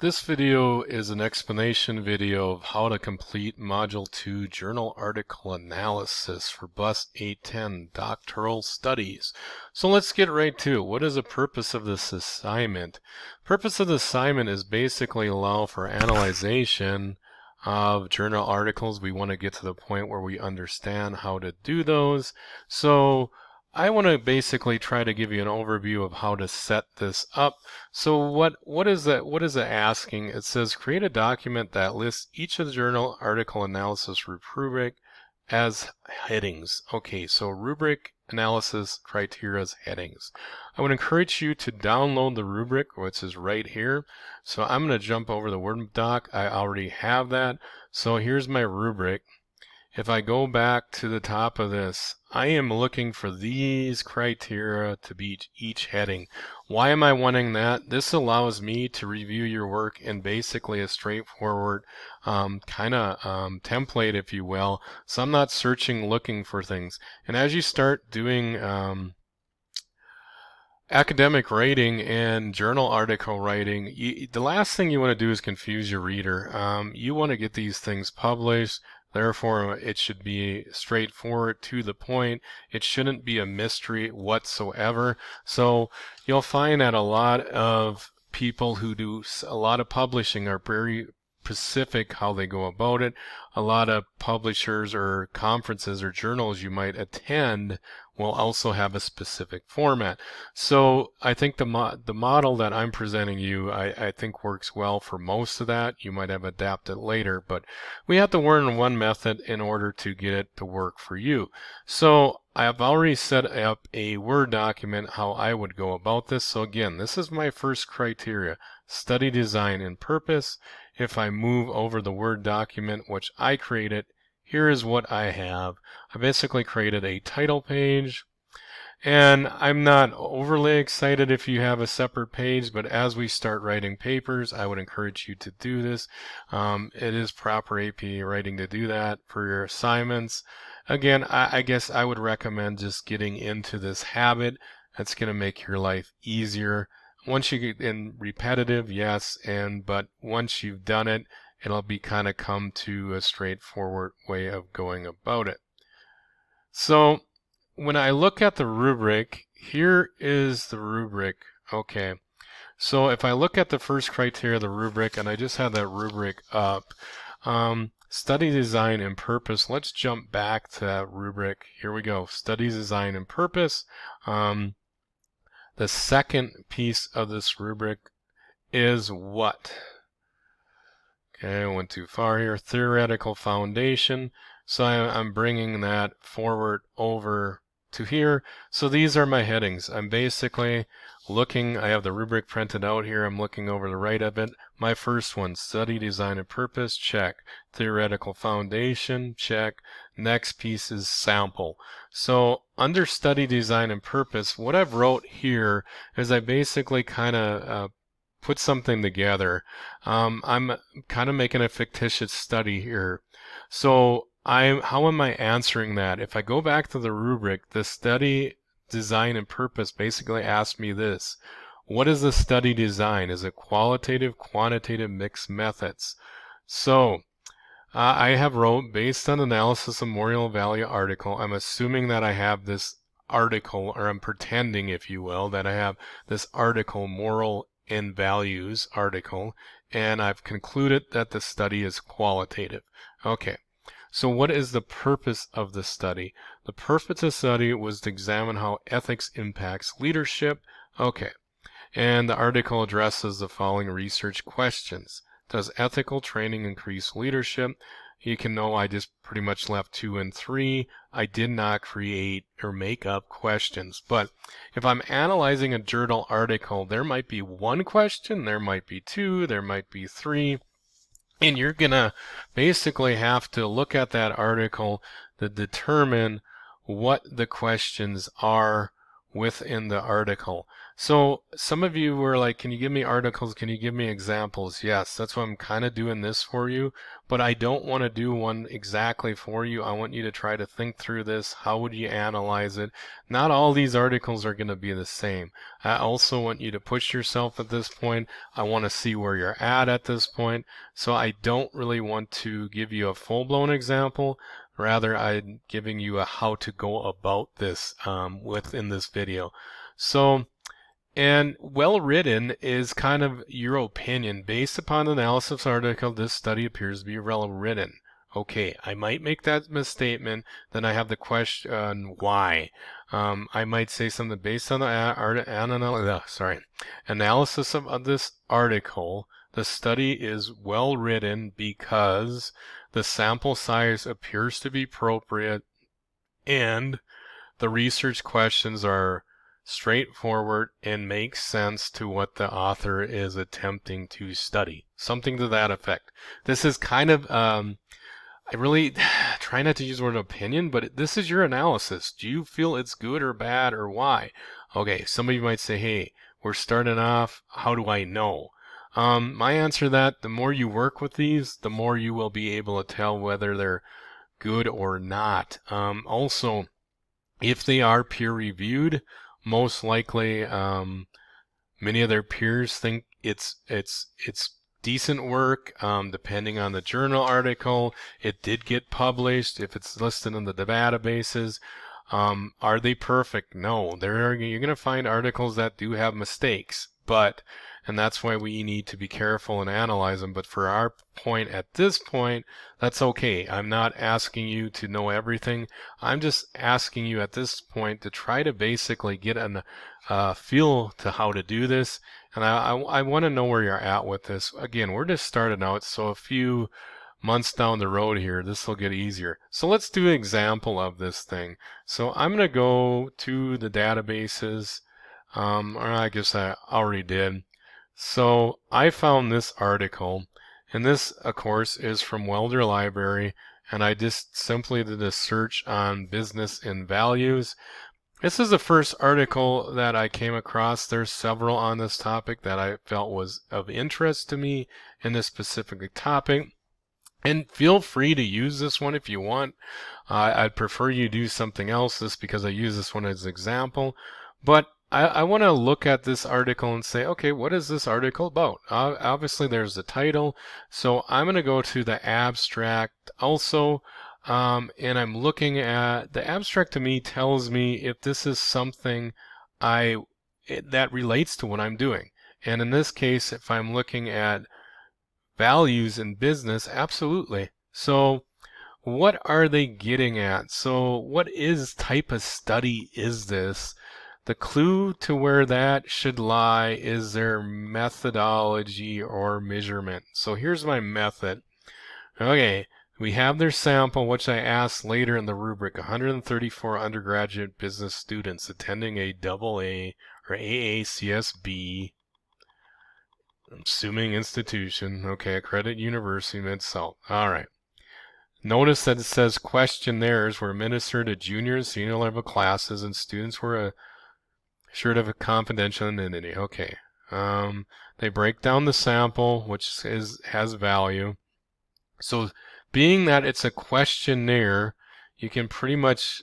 This video is an explanation video of how to complete Module 2 Journal Article Analysis for Bus 810 Doctoral Studies. So let's get right to it. What is the purpose of this assignment? Purpose of the assignment is basically allow for analyzation of journal articles. We want to get to the point where we understand how to do those. So I want to basically try to give you an overview of how to set this up. So what is that? What is it asking? It says create a document that lists each of the journal article analysis rubric as headings. Okay, so rubric analysis criteria as headings. I would encourage you to download the rubric, which is right here. So I'm going to jump over the Word doc. I already have that. So here's my rubric. If I go back to the top of this, I am looking for these criteria to be each heading. Why am I wanting that? This allows me to review your work in basically a straightforward kind of template, if you will. So I'm not searching, looking for things. And as you start doing academic writing and journal article writing, the last thing you want to do is confuse your reader. You want to get these things published. Therefore, it should be straightforward, to the point. It shouldn't be a mystery whatsoever. So you'll find that a lot of people who do a lot of publishing are very specific how they go about it. A lot of publishers or conferences or journals you might attend will also have a specific format. So I think the model that I'm presenting you, I think works well for most of that. You might have adapted later, but we have to learn one method in order to get it to work for you. So I've already set up a Word document how I would go about this. So again, this is my first criteria: study design and purpose. If I move over the Word document, which I created, here is what I have. I basically created a title page, and I'm not overly excited if you have a separate page, but as we start writing papers, I would encourage you to do this. It is proper AP writing to do that for your assignments. Again, I guess I would recommend just getting into this habit. That's going to make your life easier. Once you get in repetitive, yes, but once you've done it, it'll be kind of come to a straightforward way of going about it. So when I look at the rubric, here is the rubric. Okay, so if I look at the first criteria of the rubric, and I just have that rubric up, study design and purpose. Let's jump back to that rubric. Here we go. Study design and purpose. The second piece of this rubric is what? Okay, I went too far here. Theoretical foundation. So I'm bringing that forward over to here. So these are my headings. I'm basically looking, I have the rubric printed out here. I'm looking over the right of it. My first one, study design and purpose, check. Theoretical foundation, check. Next piece is sample. So under study design and purpose, what I've wrote here is I basically kind of put something together. I'm kind of making a fictitious study here. So how am I answering that? If I go back to the rubric, the study design and purpose basically asks me this: what is the study design? Is it qualitative, quantitative, mixed methods? So I have wrote, based on analysis of moral value article, I'm assuming that I have this article, or I'm pretending, if you will, that I have this article, moral and values article, and I've concluded that the study is qualitative. Okay. So what is the purpose of the study? The purpose of the study was to examine how ethics impacts leadership. Okay. And the article addresses the following research questions. Does ethical training increase leadership? You can know I just pretty much left 2 and 3. I did not create or make up questions. But if I'm analyzing a journal article, there might be 1 question, there might be 2, there might be 3. And you're going to basically have to look at that article to determine what the questions are within the article. So some of you were like, can you give me articles? Can you give me examples? Yes, that's why I'm kind of doing this for you, but I don't want to do one exactly for you. I want you to try to think through this. How would you analyze it? Not all these articles are going to be the same. I also want you to push yourself at this point. I want to see where you're at this point. So I don't really want to give you a full-blown example. Rather, I'm giving you a how to go about this within this video. So, and well written is kind of your opinion. Based upon the analysis article, this study appears to be well written. Okay, I might make that misstatement, then I have the question why. I might say something based on the analysis of this article. The study is well written because the sample size appears to be appropriate and the research questions are straightforward and make sense to what the author is attempting to study. Something to that effect. This is kind of, I really try not to use the word opinion, but this is your analysis. Do you feel it's good or bad or why? Okay, some of you might say, hey, we're starting off. How do I know? My answer to that, the more you work with these, the more you will be able to tell whether they're good or not. Also, if they are peer reviewed, most likely many of their peers think it's decent work. Depending on the journal article, it did get published. If it's listed in the databases, are they perfect? No. You're going to find articles that do have mistakes, and that's why we need to be careful and analyze them. But for our point at this point, that's okay. I'm not asking you to know everything. I'm just asking you at this point to try to basically get a feel to how to do this. And I want to know where you're at with this. Again, we're just starting out, so a few months down the road here, this will get easier. So let's do an example of this thing. So I'm going to go to the databases, or I guess I already did. So I found this article, and this, of course, is from Welder Library, and I just simply did a search on business and values. This is the first article that I came across. There's several on this topic that I felt was of interest to me in this specific topic. And feel free to use this one if you want. I'd prefer you do something else just because I use this one as an example. But I want to look at this article and say, okay, what is this article about? Obviously, there's the title. So I'm going to go to the abstract also. And I'm looking at the abstract. To me tells me if this is something that relates to what I'm doing. And in this case, if I'm looking at values in business, absolutely. So what are they getting at? So what type of study is this? The clue to where that should lie is their methodology or measurement. So here's my method. Okay, we have their sample, which I asked later in the rubric, 134 undergraduate business students attending a AA or AACSB, I'm assuming institution, okay, accredited university, Mid-South. All right. Notice that it says questionnaires were administered to junior and senior level classes, and students were assured of a confidential anonymity. Okay. They break down the sample, which has value. So, being that it's a questionnaire, you can pretty much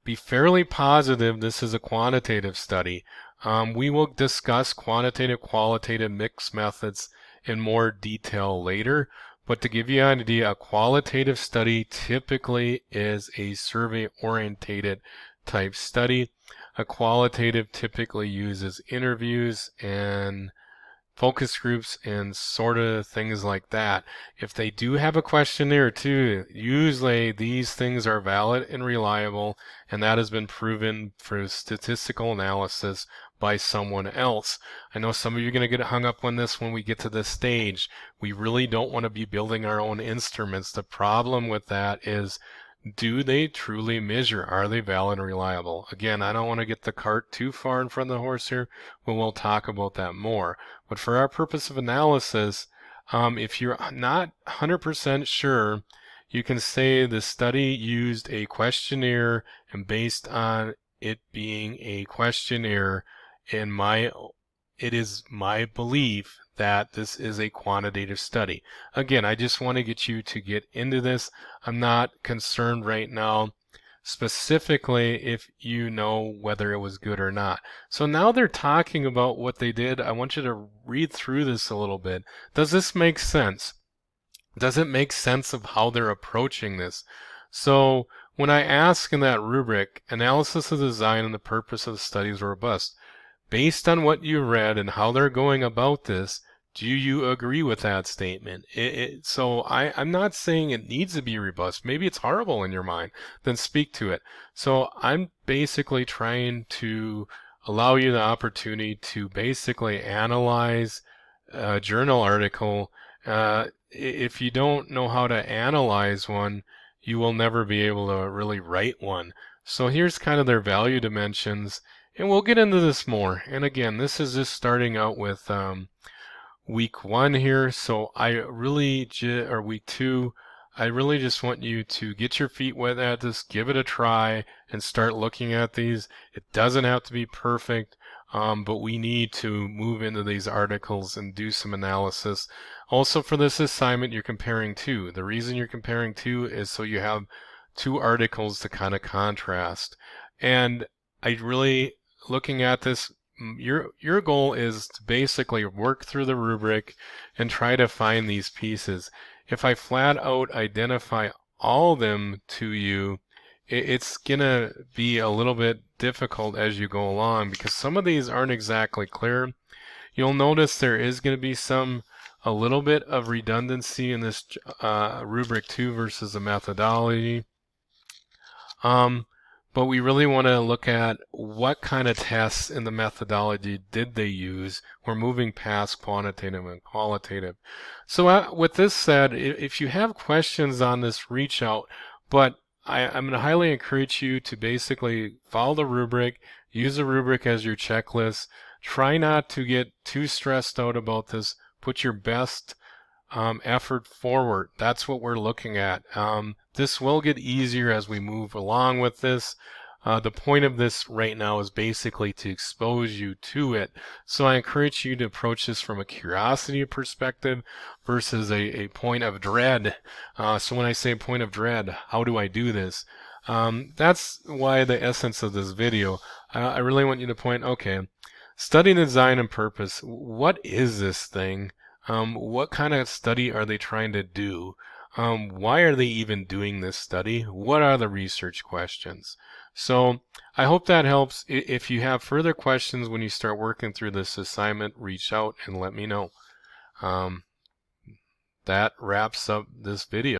be fairly positive this is a quantitative study. We will discuss quantitative, qualitative mixed methods in more detail later, but to give you an idea, a qualitative study typically is a survey-orientated type study. A qualitative typically uses interviews and focus groups and sort of things like that. If they do have a questionnaire too, usually these things are valid and reliable, and that has been proven through statistical analysis by someone else. I know some of you are going to get hung up on this when we get to this stage. We really don't want to be building our own instruments. The problem with that is, do they truly measure? Are they valid and reliable? Again, I don't want to get the cart too far in front of the horse here, but we'll talk about that more. But for our purpose of analysis, if you're not 100% sure, you can say the study used a questionnaire, and based on it being a questionnaire, and it is my belief that this is a quantitative study. Again, I just want to get you to get into this. I'm not concerned right now specifically if you know whether it was good or not. So now they're talking about what they did. I want you to read through this a little bit. Does this make sense? Does it make sense of how they're approaching this? So when I ask in that rubric, analysis of the design and the purpose of the study is robust. Based on what you read and how they're going about this, do you agree with that statement? So I'm not saying it needs to be robust. Maybe it's horrible in your mind. Then speak to it. So I'm basically trying to allow you the opportunity to basically analyze a journal article. If you don't know how to analyze one, you will never be able to really write one. So here's kind of their value dimensions. And we'll get into this more. And again, this is just starting out with week 1 here. So I really, or week 2, I really just want you to get your feet wet at this, give it a try, and start looking at these. It doesn't have to be perfect, but we need to move into these articles and do some analysis. Also for this assignment, you're comparing two. The reason you're comparing two is so you have two articles to kind of contrast. And I really, looking at this, your goal is to basically work through the rubric and try to find these pieces. If I flat out identify all of them to you, it's gonna be a little bit difficult as you go along because some of these aren't exactly clear. You'll notice there is going to be a little bit of redundancy in this rubric 2 versus the methodology. But we really want to look at what kind of tests in the methodology did they use. We're moving past quantitative and qualitative. So with this said, if you have questions on this, reach out. But I'm going to highly encourage you to basically follow the rubric, use the rubric as your checklist. Try not to get too stressed out about this. Put your best effort forward. That's what we're looking at. This will get easier as we move along with this. The point of this right now is basically to expose you to it. So I encourage you to approach this from a curiosity perspective versus a point of dread. So when I say point of dread, how do I do this? That's why the essence of this video. I really want you to point, okay, study design and purpose. What is this thing? What kind of study are they trying to do? Why are they even doing this study? What are the research questions? So I hope that helps. If you have further questions when you start working through this assignment, reach out and let me know. That wraps up this video.